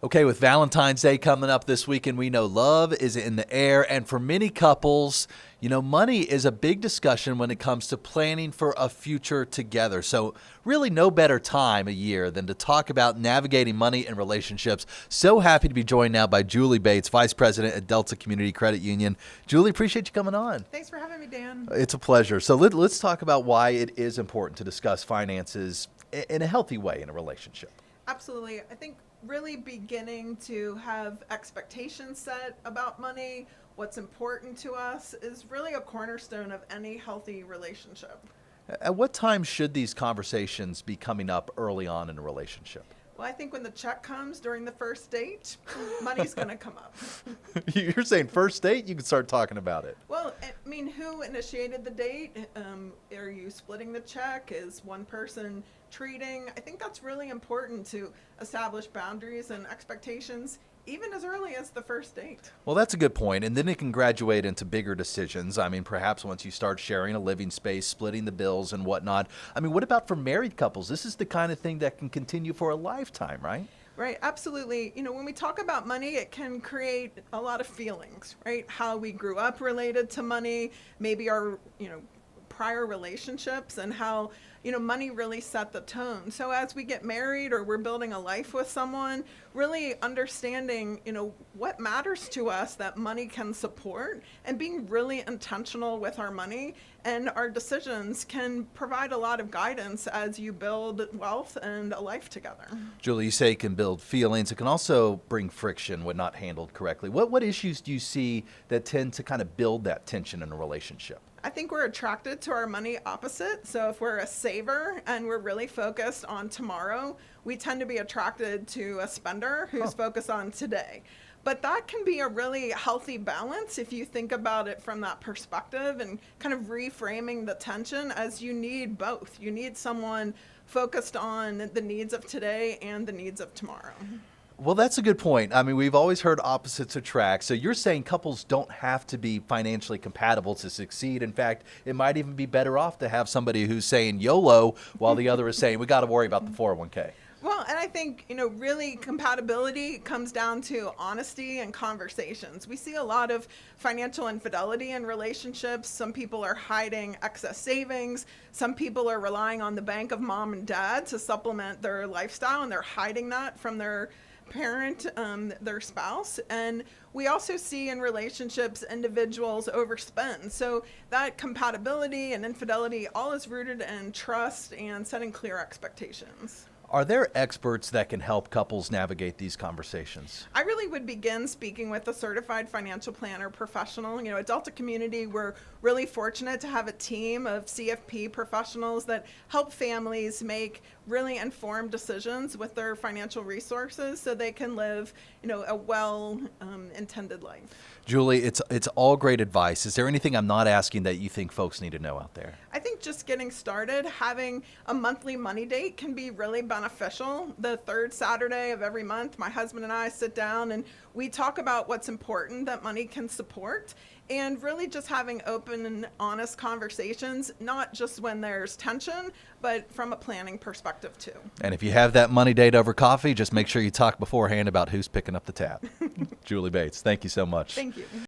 Okay, with Valentine's Day coming up this weekend, we know love is in the air. And for many couples, money is a big discussion when it comes to planning for a future together. So, really, no better time of year than to talk about navigating money and relationships. So happy to be joined now by Julie Bates, Vice President at Delta Community Credit Union. Julie, appreciate you coming on. Thanks for having me, Dan. It's a pleasure. So, let's talk about why it is important to discuss finances in a healthy way in a relationship. Absolutely. I think really beginning to have expectations set about money, what's important to us, is really a cornerstone of any healthy relationship. At what time should these conversations be coming up early on in a relationship? Well, I think when the check comes during the first date, money's going to come up. You're saying first date, you can start talking about it. Well, I mean, who initiated the date? Are you splitting the check? Is one person treating? I think that's really important to establish boundaries and expectations even as early as the first date. Well, that's a good point. And then it can graduate into bigger decisions. I mean, perhaps once you start sharing a living space, splitting the bills and whatnot. I mean, what about for married couples? This is the kind of thing that can continue for a lifetime, right? Right, absolutely. When we talk about money, it can create a lot of feelings, right? How we grew up related to money, maybe our, prior relationships, and how money really set the tone. So as we get married or we're building a life with someone, really understanding what matters to us that money can support, and being really intentional with our money and our decisions can provide a lot of guidance as you build wealth and a life together. Julie, you say it can build feelings. It can also bring friction when not handled correctly. What issues do you see that tend to kind of build that tension in a relationship? I think we're attracted to our money opposite. So if we're a saver and we're really focused on tomorrow, we tend to be attracted to a spender who's focused on today. But that can be a really healthy balance if you think about it from that perspective, and kind of reframing the tension as you need both. You need someone focused on the needs of today and the needs of tomorrow. Well, that's a good point. I mean, we've always heard opposites attract. So you're saying couples don't have to be financially compatible to succeed. In fact, it might even be better off to have somebody who's saying YOLO while the other is saying, we got to worry about the 401k. Well, and I think, really compatibility comes down to honesty and conversations. We see a lot of financial infidelity in relationships. Some people are hiding excess savings. Some people are relying on the bank of mom and dad to supplement their lifestyle, and they're hiding that from their parent, their spouse. And we also see in relationships individuals overspend. So that compatibility and infidelity all is rooted in trust and setting clear expectations. Are there experts that can help couples navigate these conversations? I really would begin speaking with a certified financial planner professional. At Delta Community, we're really fortunate to have a team of CFP professionals that help families make really informed decisions with their financial resources so they can live, a well-intended life. Julie, it's all great advice. Is there anything I'm not asking that you think folks need to know out there? I think just getting started, having a monthly money date can be really beneficial. The third Saturday of every month, my husband and I sit down and we talk about what's important that money can support, and really just having open and honest conversations, not just when there's tension, but from a planning perspective too. And if you have that money date over coffee, just make sure you talk beforehand about who's picking up the tab. Julie Bates, thank you so much. Thank you.